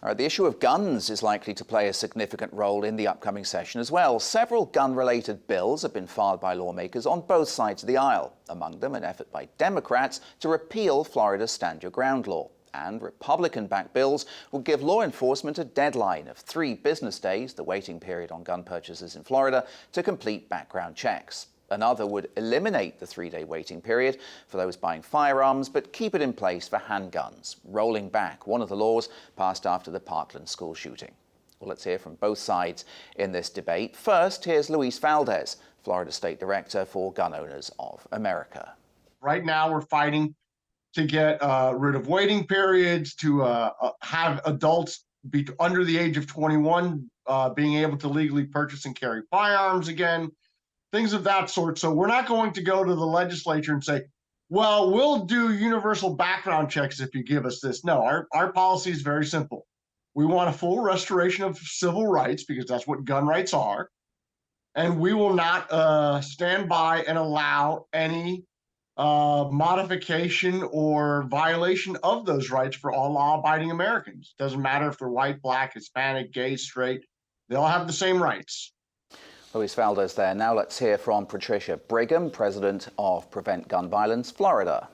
All right, the issue of guns is likely to play a significant role in the upcoming session as well. Several gun-related bills have been filed by lawmakers on both sides of the aisle, among them an effort by Democrats to repeal Florida's Stand Your Ground law. And Republican-backed bills will give law enforcement a deadline of 3 business days, the waiting period on gun purchases in Florida, to complete background checks. Another would eliminate the 3-day waiting period for those buying firearms, but keep it in place for handguns, rolling back one of the laws passed after the Parkland school shooting. Well, let's hear from both sides in this debate. First, here's Luis Valdez, Florida State Director for Gun Owners of America. Right now, we're fighting to get rid of waiting periods, to have adults be under the age of 21 being able to legally purchase and carry firearms again, things of that sort. So we're not going to go to the legislature and say, well, we'll do universal background checks if you give us this. No, our policy is very simple. We want a full restoration of civil rights because that's what gun rights are. And we will not stand by and allow any modification or violation of those rights for all law-abiding Americans. Doesn't matter if they're white, black, Hispanic, gay, straight, they all have the same rights. Luis Valdez there. Now let's hear from Patricia Brigham, president of Prevent Gun Violence Florida.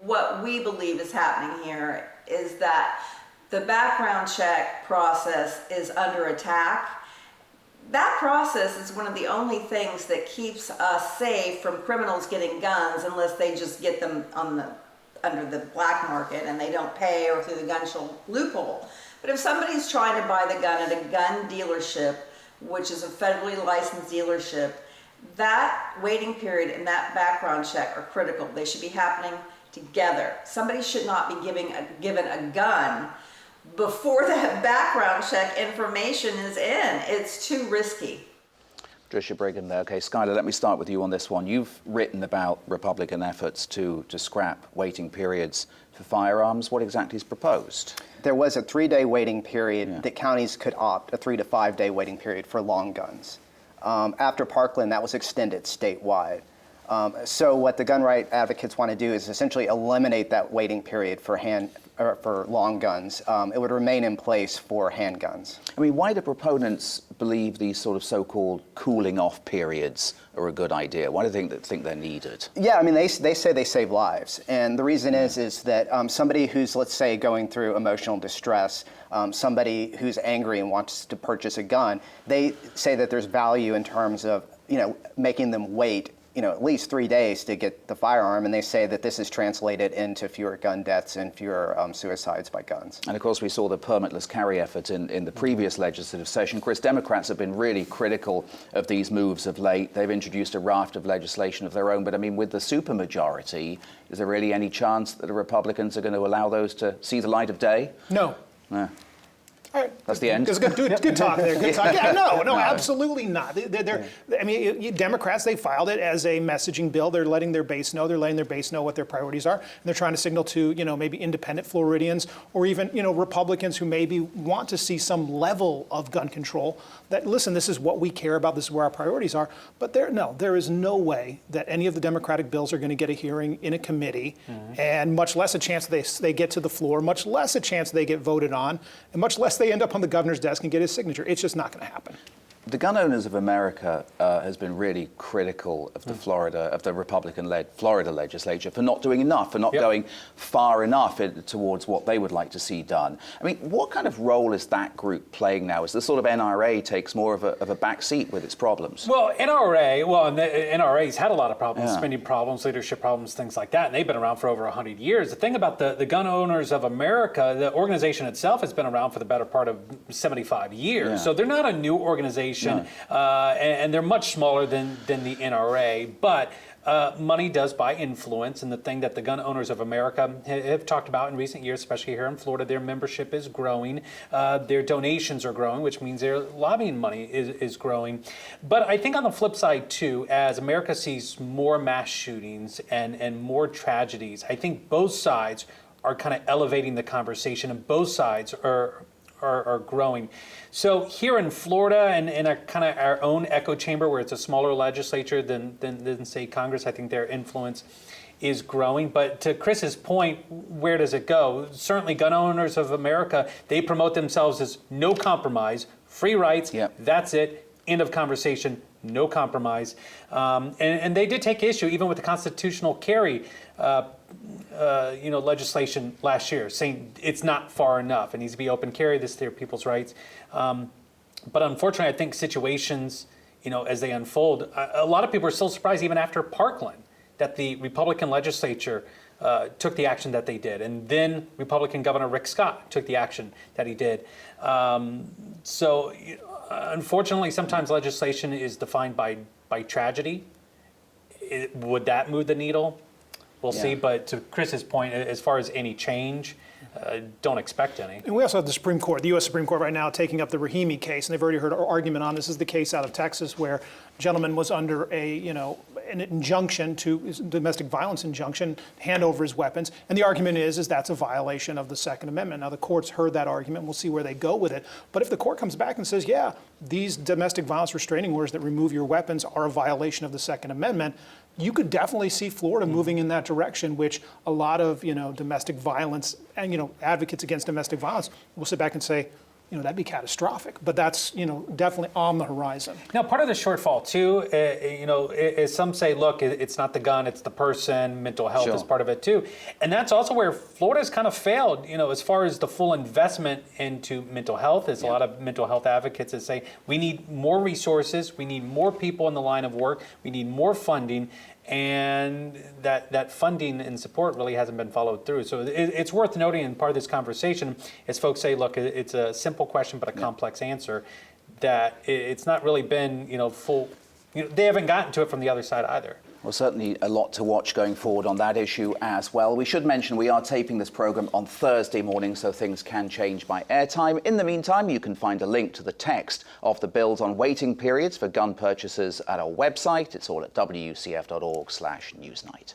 What we believe is happening here is that the background check process is under attack. That process is one of the only things that keeps us safe from criminals getting guns unless they just get them under the black market and they don't pay or through the gun show loophole. But if somebody's trying to buy the gun at a gun dealership, which is a federally licensed dealership, that waiting period and that background check are critical. They should be happening together. Somebody should not be given a gun before that background check information is in. It's too risky. Patricia Brigham there. Okay, Skylar, let me start with you on this one. You've written about Republican efforts to scrap waiting periods for firearms. What exactly is proposed? There was a 3-day waiting period that counties could opt, a 3 to 5 day waiting period for long guns. After Parkland, that was extended statewide. So what the gun right advocates want to do is essentially eliminate that waiting period for long guns. It would remain in place for handguns. I mean, why do proponents believe these sort of so-called cooling off periods are a good idea? Why do they think they're needed? Yeah, I mean, they say they save lives. And the reason is that somebody who's, let's say, going through emotional distress, somebody who's angry and wants to purchase a gun, they say that there's value in terms of, making them wait at least 3 days to get the firearm, and they say that this is translated into fewer gun deaths and fewer suicides by guns. And of course, we saw the permitless carry effort in the previous legislative session. Chris, Democrats have been really critical of these moves of late. They've introduced a raft of legislation of their own, but I mean, with the supermajority, is there really any chance that the Republicans are going to allow those to see the light of day? No. All right. That's the end. Good talk there. Good talk. Yeah, no, absolutely not. I mean, Democrats, they filed it as a messaging bill. They're letting their base know. They're letting their base know what their priorities are. And they're trying to signal to, maybe independent Floridians or even, Republicans who maybe want to see some level of gun control that, listen, this is what we care about. This is where our priorities are. But there is no way that any of the Democratic bills are going to get a hearing in a committee, and much less a chance they get to the floor, much less a chance they get voted on, and much less they end up on the governor's desk and get his signature. It's just not going to happen. The Gun Owners of America has been really critical of the Republican-led Florida legislature for not doing enough, for not going far enough towards what they would like to see done. I mean, what kind of role is that group playing now as the sort of NRA takes more of a back seat with its problems? Well, and the NRA's had a lot of problems, spending problems, leadership problems, things like that, and they've been around for over 100 years. The thing about the Gun Owners of America, the organization itself has been around for the better part of 75 years, so they're not a new organization. And they're much smaller than the NRA, but money does buy influence, and the thing that the Gun Owners of America have talked about in recent years, especially here in Florida, their membership is growing, their donations are growing, which means their lobbying money is growing. But I think on the flip side too, as America sees more mass shootings and more tragedies, I think both sides are kind of elevating the conversation, and both sides are growing. So here in Florida and in a kind of our own echo chamber where it's a smaller legislature than say Congress, I think their influence is growing. But to Chris's point, where does it go? Certainly Gun Owners of America, they promote themselves as no compromise, free rights, that's it, end of conversation, no compromise. And they did take issue even with the constitutional carry legislation last year, saying it's not far enough. It needs to be open carry, this is their people's rights. But unfortunately, I think situations, as they unfold, a lot of people are still surprised even after Parkland that the Republican legislature took the action that they did. And then Republican Governor Rick Scott took the action that he did. Unfortunately, sometimes legislation is defined by tragedy. Would that move the needle? We'll see. But to Chris's point, as far as any change, don't expect any. And we also have the Supreme Court, the U.S. Supreme Court right now taking up the Rahimi case, and they've already heard our argument on this. Is the case out of Texas where a gentleman was under an injunction domestic violence injunction, hand over his weapons, and the argument is that's a violation of the Second Amendment. Now the court's heard that argument. We'll see where they go with it. But if the court comes back and says, yeah, these domestic violence restraining orders that remove your weapons are a violation of the Second Amendment, you could definitely see Florida moving in that direction, which a lot of domestic violence and advocates against domestic violence will sit back and say, that'd be catastrophic. But that's definitely on the horizon. Now, part of the shortfall too, is some say, look, it's not the gun, it's the person. Mental health is part of it too, and that's also where Florida's kind of failed. As far as the full investment into mental health, there's a lot of mental health advocates that say we need more resources, we need more people in the line of work, we need more funding. And that funding and support really hasn't been followed through. So it's worth noting, and part of this conversation is folks say, look, it's a simple question but a complex answer, that it's not really been full. They haven't gotten to it from the other side either. Well, certainly a lot to watch going forward on that issue as well. We should mention we are taping this program on Thursday morning, so things can change by airtime. In the meantime, you can find a link to the text of the bills on waiting periods for gun purchases at our website. It's all at WUCF.org/Newsnight.